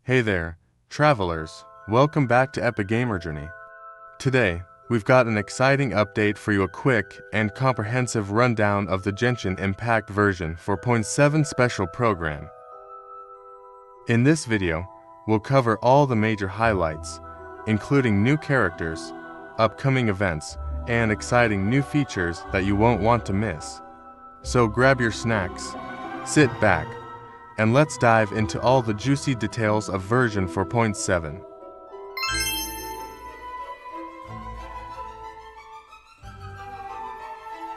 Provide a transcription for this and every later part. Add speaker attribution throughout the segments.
Speaker 1: Hey there, travelers. Welcome back to Epic Gamer Journey. Today, we've got an exciting update for you, a quick and comprehensive rundown of the Genshin Impact version 4.7 special program. In this video, we'll cover all the major highlights, including new characters, upcoming events, and exciting new features that you won't want to miss. So grab your snacks, sit back, and let's dive into all the juicy details of version 4.7.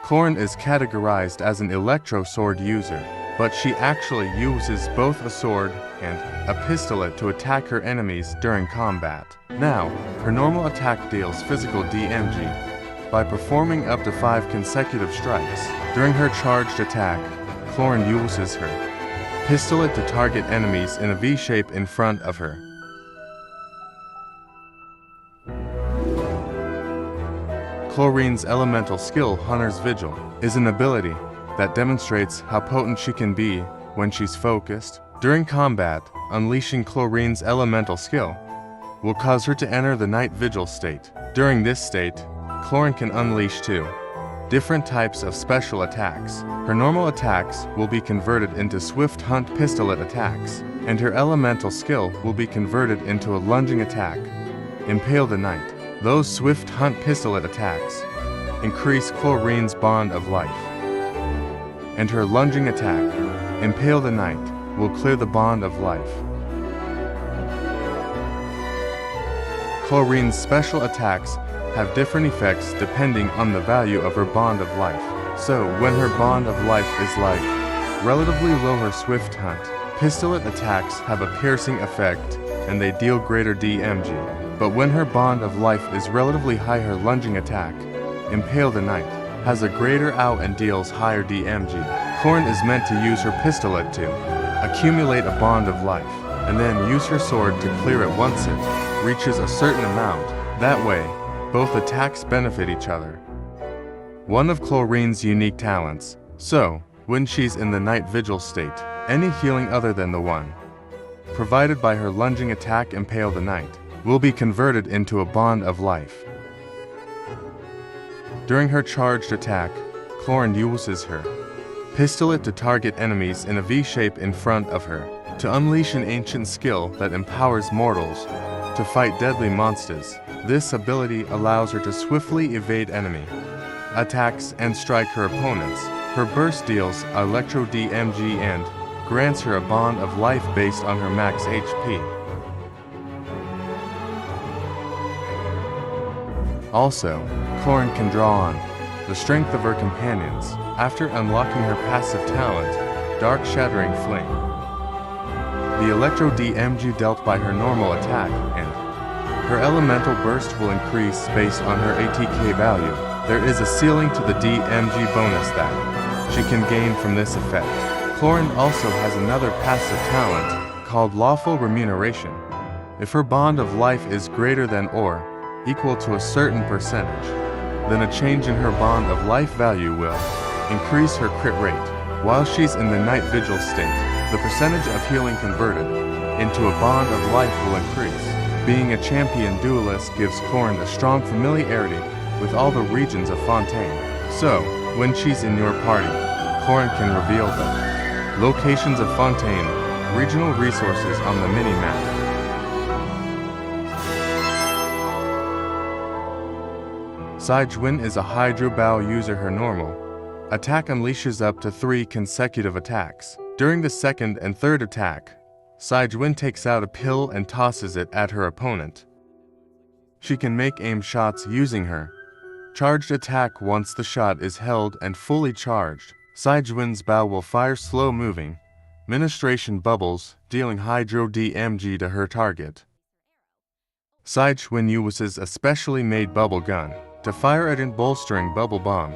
Speaker 1: Corrin is categorized as an electro sword user, but she actually uses both a sword and a pistolet to attack her enemies during combat. Now, her normal attack deals physical DMG by performing up to 5 consecutive strikes. During her charged attack, Corrin uses her pistolet to target enemies in a V shape in front of her. Chlorine's elemental skill, Hunter's Vigil, is an ability that demonstrates how potent she can be when she's focused. During combat, unleashing Chlorine's elemental skill will cause her to enter the night vigil state. During this state, Chlorine can unleash 2 different types of special attacks. Her normal attacks will be converted into swift hunt pistolet attacks, and her elemental skill will be converted into a lunging attack, Impale the Knight. Those swift hunt pistolet attacks increase Chlorine's bond of life, and her lunging attack, Impale the Knight, will clear the bond of life. Chlorine's special attacks have different effects depending on the value of her bond of life. So, when her bond of life is like relatively low, her swift hunt pistolet attacks have a piercing effect and they deal greater DMG. But when her bond of life is relatively high, her lunging attack, Impale the Knight, has a greater out and deals higher DMG. Corrin is meant to use her pistolet to accumulate a bond of life, and then use her sword to clear it once it reaches a certain amount. That way, both attacks benefit each other. One of Chlorine's unique talents. So, when she's in the night vigil state, any healing other than the one provided by her lunging attack, Impale the Knight, will be converted into a bond of life. During her charged attack, Corrin uses her pistolet to target enemies in a V shape in front of her, to unleash an ancient skill that empowers mortals to fight deadly monsters. This ability allows her to swiftly evade enemy attacks and strike her opponents. Her burst deals electro DMG and grants her a bond of life based on her max HP. Also, Corrin can draw on the strength of her companions after unlocking her passive talent, Dark Shattering Flame. The electro DMG dealt by her normal attack and her elemental burst will increase based on her ATK value. There is a ceiling to the DMG bonus that she can gain from this effect. Corrin also has another passive talent called Lawful Remuneration. If her bond of life is greater than or equal to a certain percentage, then a change in her bond of life value will increase her crit rate. While she's in the night vigil state, the percentage of healing converted into a bond of life will increase. Being a champion duelist gives Corrin a strong familiarity with all the regions of Fontaine. So, when she's in your party, Corrin can reveal the locations of Fontaine, regional resources on the mini-map. Saijun is a Hydro Bow user. Her normal attack unleashes up to 3 consecutive attacks. During the second and third attack, Saijun takes out a pill and tosses it at her opponent. She can make aim shots using her charged attack. Once the shot is held and fully charged, Saijun's bow will fire slow-moving ministration bubbles, dealing Hydro DMG to her target. Saijun uses a specially made bubble gun to fire at an bolstering bubble bomb.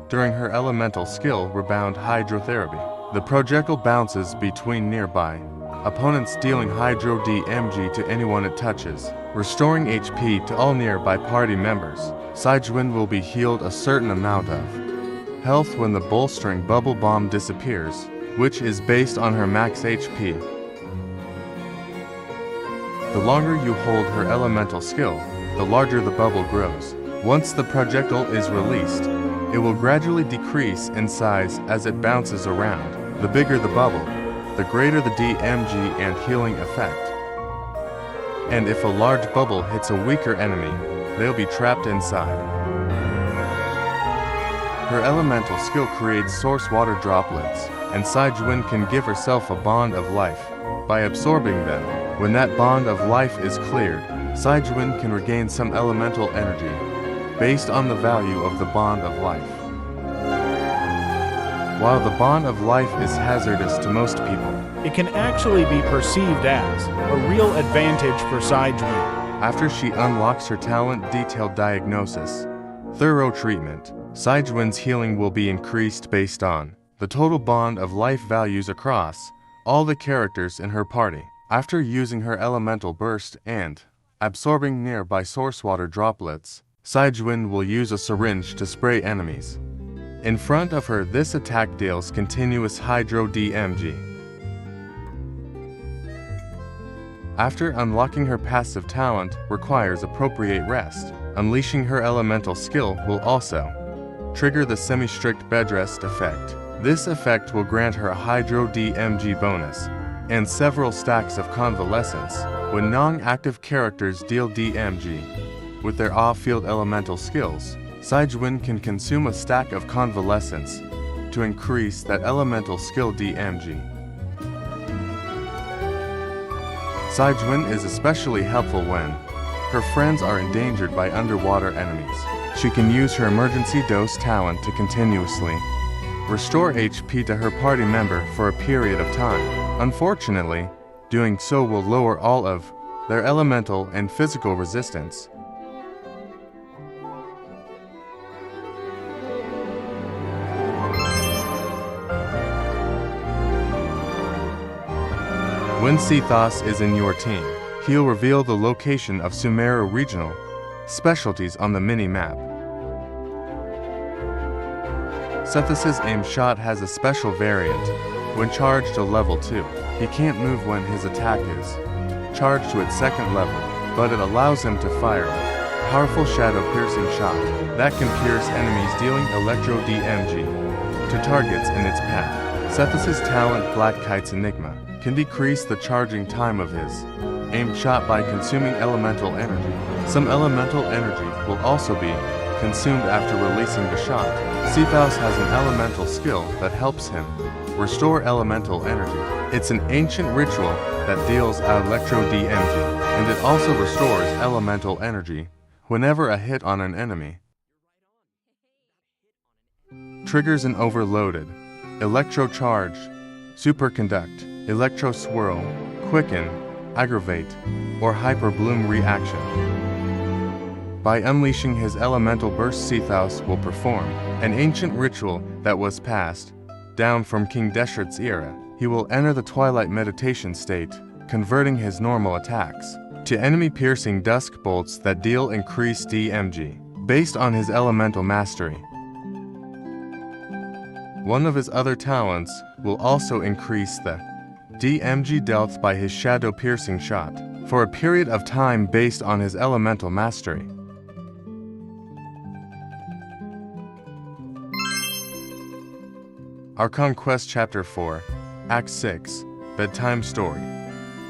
Speaker 1: During her elemental skill, Rebound Hydrotherapy, the projectile bounces between nearby opponents, dealing Hydro DMG to anyone it touches, restoring HP to all nearby party members. Saijun will be healed a certain amount of health when the bolstering bubble bomb disappears, which is based on her max HP. The longer you hold her elemental skill, the larger the bubble grows. Once the projectile is released, it will gradually decrease in size as it bounces around. The bigger the bubble, the greater the DMG and healing effect. And if a large bubble hits a weaker enemy, they'll be trapped inside. Her elemental skill creates source water droplets, and Saijun can give herself a bond of life by absorbing them. When that bond of life is cleared, Saijun can regain some elemental energy based on the value of the bond of life. While the bond of life is hazardous to most people,
Speaker 2: it can actually be perceived as a real advantage for Saijun.
Speaker 1: After she unlocks her talent detailed diagnosis, thorough treatment, Saijun's healing will be increased based on the total bond of life values across all the characters in her party. After using her elemental burst and absorbing nearby source water droplets, Saijun will use a syringe to spray enemies. In front of her, this attack deals continuous hydro DMG. After unlocking her passive talent requires appropriate rest. Unleashing her elemental skill will also trigger the semi-strict bedrest effect. This effect will grant her a hydro DMG bonus and several stacks of convalescence. When non-active characters deal DMG with their off-field elemental skills, Saijun can consume a stack of convalescence to increase that elemental skill DMG. Saijun is especially helpful when her friends are endangered by underwater enemies. She can use her emergency dose talent to continuously restore HP to her party member for a period of time. Unfortunately, doing so will lower all of their elemental and physical resistance. When Sethos is in your team, he'll reveal the location of Sumeru regional specialties on the mini-map. Sethos' aim shot has a special variant. When charged to level 2, he can't move when his attack is charged to its second level, but it allows him to fire a powerful shadow-piercing shot that can pierce enemies, dealing electro DMG to targets in its path. Sethos' talent Black Kite's Enigma can decrease the charging time of his aimed shot by consuming elemental energy. Some elemental energy will also be consumed after releasing the shot. Sethos has an elemental skill that helps him restore elemental energy. It's an ancient ritual that deals electro DMG, and it also restores elemental energy whenever a hit on an enemy triggers an overloaded electro charge, superconduct, electro swirl, quicken, aggravate, or hyper bloom reaction. By unleashing his elemental burst, Sethos will perform an ancient ritual that was passed down from King Deshart's era. He will enter the twilight meditation state, converting his normal attacks to enemy-piercing dusk bolts that deal increased DMG based on his elemental mastery. One of his other talents will also increase the DMG dealt by his shadow-piercing shot for a period of time based on his elemental mastery. Our Conquest Chapter 4, Act 6, Bedtime Story,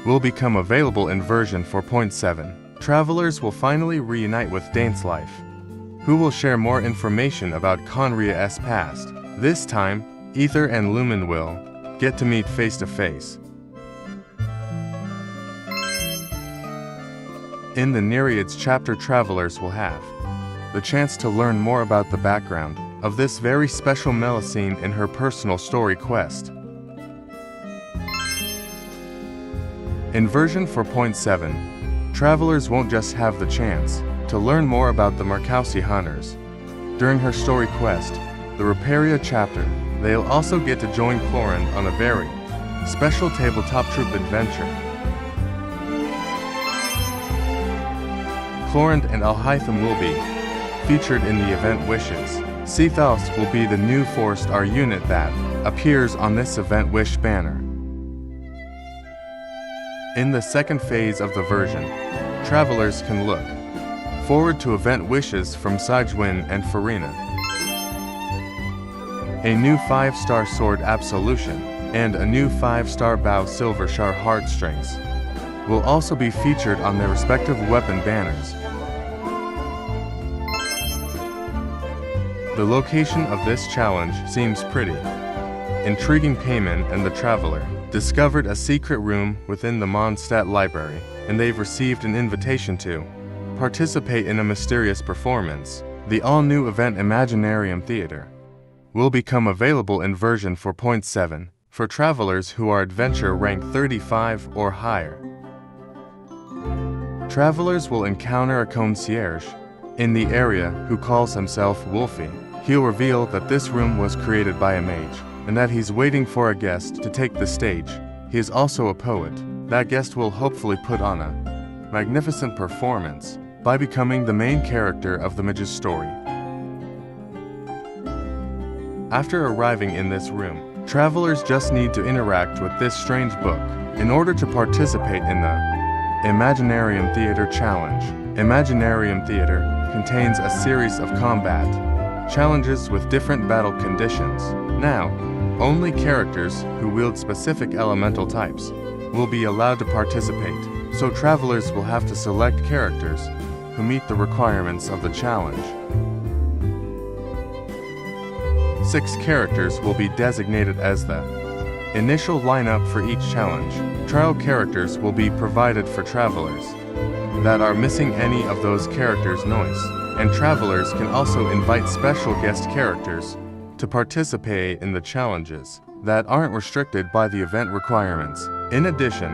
Speaker 1: will become available in version 4.7. Travelers will finally reunite with Dane's life, who will share more information about Conria's past. This time, Ether and Lumen will get to meet face to face. In the Nereids chapter, travelers will have the chance to learn more about the background of this very special Melusine in her personal story quest. In version 4.7, travelers won't just have the chance to learn more about the Markowski hunters. During her story quest, the Reparia chapter, they'll also get to join Clorand on a very special tabletop troop adventure. Clorand and Alhaitham will be featured in the event Wishes. Sethos will be the new Forced R unit that appears on this event Wish banner. In the second phase of the version, travelers can look forward to event wishes from Sajwin and Farina, a new 5-star sword Absolution, and a new 5-star bow Silver Shar Heartstrings will also be featured on their respective weapon banners. The location of this challenge seems pretty intriguing. Payman and the Traveler discovered a secret room within the Mondstadt library, and they've received an invitation to participate in a mysterious performance. The all-new event Imaginarium Theater will become available in version 4.7 for travelers who are adventure rank 35 or higher. Travelers will encounter a concierge in the area who calls himself Wolfie. He'll reveal that this room was created by a mage, and that he's waiting for a guest to take the stage. He is also a poet. That guest will hopefully put on a magnificent performance by becoming the main character of the mage's story. After arriving in this room, travelers just need to interact with this strange book in order to participate in the Imaginarium Theater Challenge. Imaginarium Theater contains a series of combat challenges with different battle conditions. Now, only characters who wield specific elemental types will be allowed to participate, so travelers will have to select characters who meet the requirements of the challenge. 6 characters will be designated as the initial lineup for each challenge. Trial characters will be provided for travelers that are missing any of those characters' noise, and travelers can also invite special guest characters to participate in the challenges that aren't restricted by the event requirements. In addition,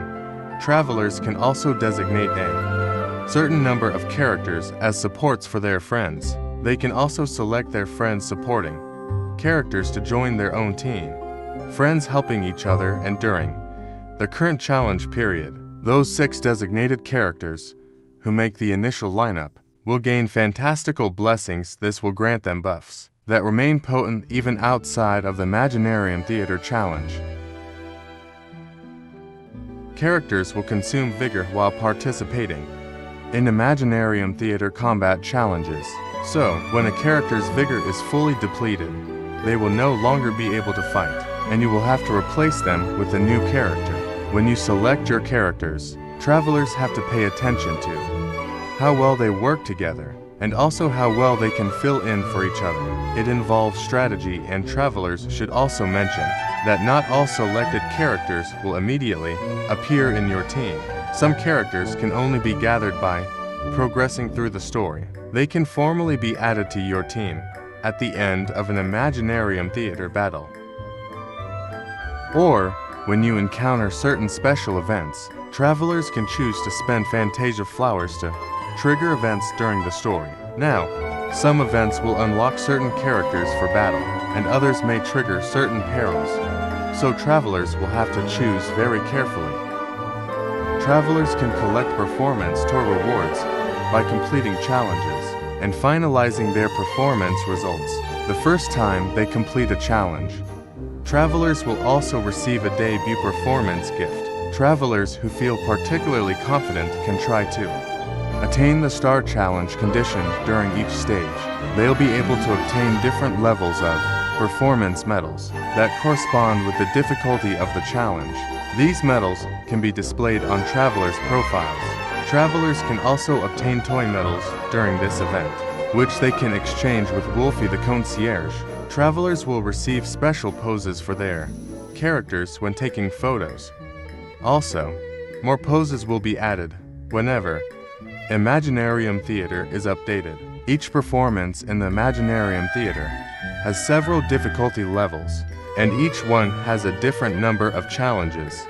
Speaker 1: travelers can also designate a certain number of characters as supports for their friends. They can also select their friends supporting characters to join their own team, friends helping each other, and during the current challenge period, those 6 designated characters who make the initial lineup will gain fantastical blessings. This will grant them buffs that remain potent even outside of the Imaginarium Theater Challenge. Characters will consume vigor while participating in Imaginarium Theater combat challenges. So, when a character's vigor is fully depleted, they will no longer be able to fight, and you will have to replace them with a new character. When you select your characters, travelers have to pay attention to how well they work together, and also how well they can fill in for each other. It involves strategy, and travelers should also mention that not all selected characters will immediately appear in your team. Some characters can only be gathered by progressing through the story. They can formally be added to your team at the end of an Imaginarium Theater battle, or when you encounter certain special events. Travelers can choose to spend Fantasia flowers to trigger events during the story. Now, some events will unlock certain characters for battle, and others may trigger certain perils, so travelers will have to choose very carefully. Travelers can collect performance tour rewards by completing challenges and finalizing their performance results the first time they complete a challenge. Travelers will also receive a debut performance gift. Travelers who feel particularly confident can try to attain the Star Challenge condition during each stage. They'll be able to obtain different levels of performance medals that correspond with the difficulty of the challenge. These medals can be displayed on travelers' profiles. Travelers can also obtain toy medals during this event, which they can exchange with Wolfie the Concierge. Travelers will receive special poses for their characters when taking photos. Also, more poses will be added whenever Imaginarium Theater is updated. Each performance in the Imaginarium Theater has several difficulty levels, and each one has a different number of challenges.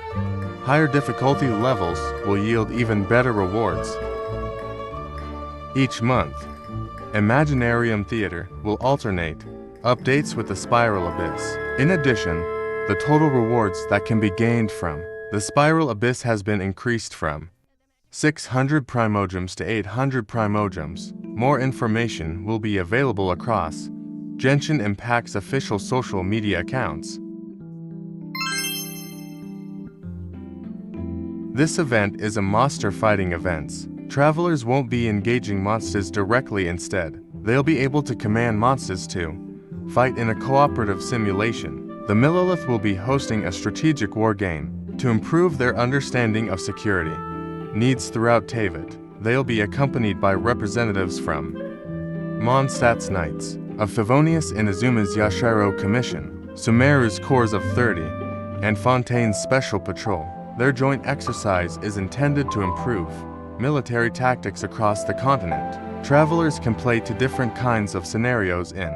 Speaker 1: Higher difficulty levels will yield even better rewards. Each month, Imaginarium Theater will alternate updates with the Spiral Abyss. In addition, the total rewards that can be gained from the Spiral Abyss has been increased from 600 primogems to 800 primogems. More information will be available across Genshin Impact's official social media accounts. This event is a monster fighting event. Travelers won't be engaging monsters directly instead. They'll be able to command monsters to fight in a cooperative simulation. The Millilith will be hosting a strategic war game to improve their understanding of security needs throughout Teyvat. They'll be accompanied by representatives from Mondstadt's Knights, of Favonius Inazuma's Yashiro Commission, Sumeru's Corps of 30, and Fontaine's Special Patrol. Their joint exercise is intended to improve military tactics across the continent. Travelers can play to different kinds of scenarios in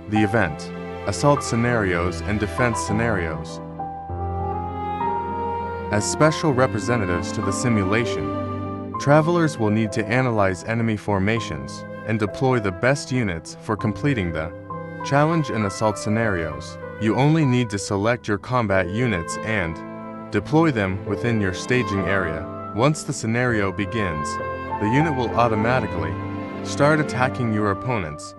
Speaker 1: the event: assault scenarios and defense scenarios. As special representatives to the simulation, travelers will need to analyze enemy formations and deploy the best units for completing the challenge and assault scenarios. You only need to select your combat units and deploy them within your staging area. Once the scenario begins, the unit will automatically start attacking your opponents.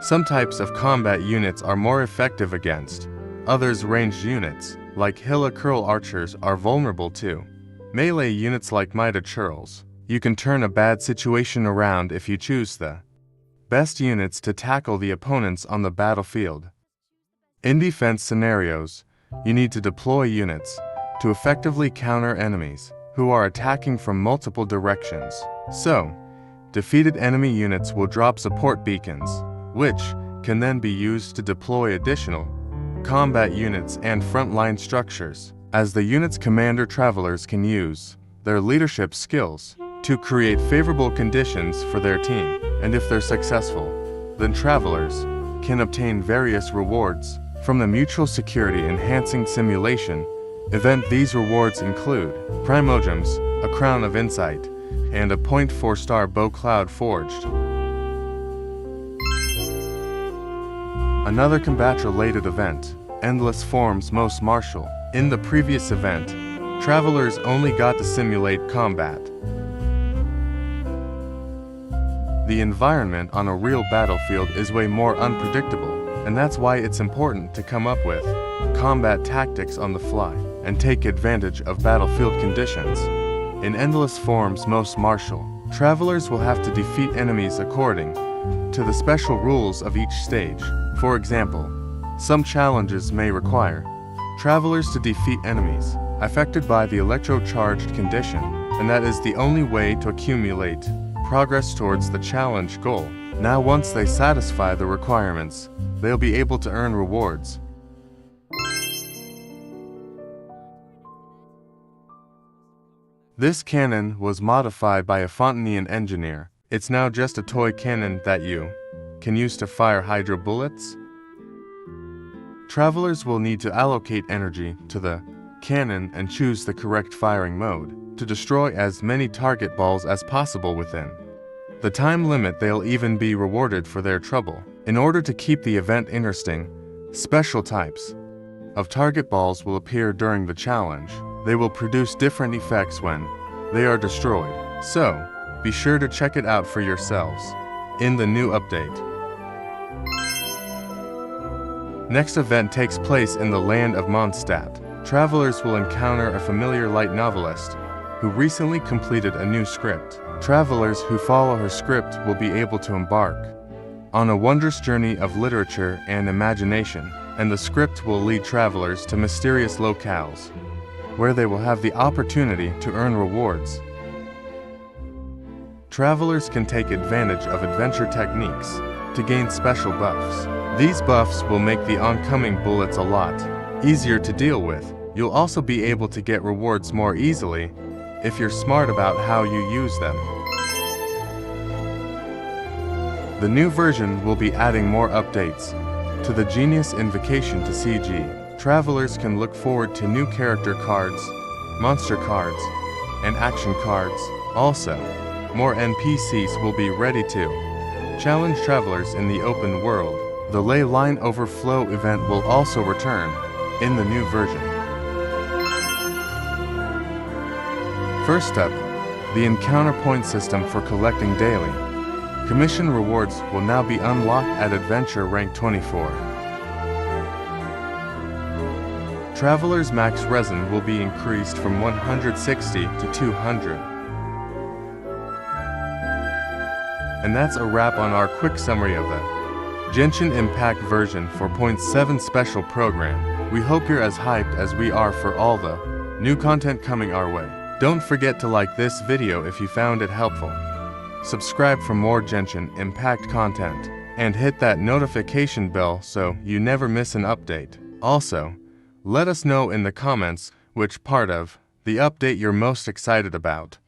Speaker 1: Some types of combat units are more effective against others. Ranged units, like Hilla Curl archers, are vulnerable to melee units like Mida churls. You can turn a bad situation around if you choose the best units to tackle the opponents on the battlefield. In defense scenarios, you need to deploy units to effectively counter enemies who are attacking from multiple directions. So, defeated enemy units will drop support beacons, which can then be used to deploy additional combat units and frontline structures. As the unit's commander, travelers can use their leadership skills to create favorable conditions for their team, and if they're successful, then travelers can obtain various rewards from the Mutual Security Enhancing Simulation event. These rewards include Primogems, a Crown of Insight, and a 0.4-star bow cloud forged. Another combat-related event, Endless Forms Most Martial. In the previous event, travelers only got to simulate combat. The environment on a real battlefield is way more unpredictable, and that's why it's important to come up with combat tactics on the fly and take advantage of battlefield conditions. In Endless Forms Most Martial, travelers will have to defeat enemies according to the special rules of each stage. For example, some challenges may require travelers to defeat enemies affected by the electro-charged condition, and that is the only way to accumulate progress towards the challenge goal. Now, once they satisfy the requirements, they'll be able to earn rewards. This cannon was modified by a Fontanian engineer. It's now just a toy cannon that you can use to fire hydro bullets. Travelers will need to allocate energy to the cannon and choose the correct firing mode to destroy as many target balls as possible within the time limit. They'll even be rewarded for their trouble. In order to keep the event interesting, special types of target balls will appear during the challenge. They will produce different effects when they are destroyed, so be sure to check it out for yourselves in the new update. Next event takes place in the land of Mondstadt. Travelers will encounter a familiar light novelist who recently completed a new script. Travelers who follow her script will be able to embark on a wondrous journey of literature and imagination, and the script will lead travelers to mysterious locales where they will have the opportunity to earn rewards. Travelers can take advantage of adventure techniques to gain special buffs. These buffs will make the oncoming bullets a lot easier to deal with. You'll also be able to get rewards more easily if you're smart about how you use them. The new version will be adding more updates to the Genius Invocation to CG. Travelers can look forward to new character cards, monster cards, and action cards. Also, more NPCs will be ready to challenge travelers in the open world. The Ley Line Overflow event will also return in the new version. First up, the encounter point system for collecting daily commission rewards will now be unlocked at Adventure Rank 24. Traveler's max resin will be increased from 160 to 200. And that's a wrap on our quick summary of the Genshin Impact version 4.7 special program. We hope you're as hyped as we are for all the new content coming our way. Don't forget to like this video if you found it helpful. Subscribe for more Genshin Impact content, and hit that notification bell so you never miss an update. Also, let us know in the comments which part of the update you're most excited about.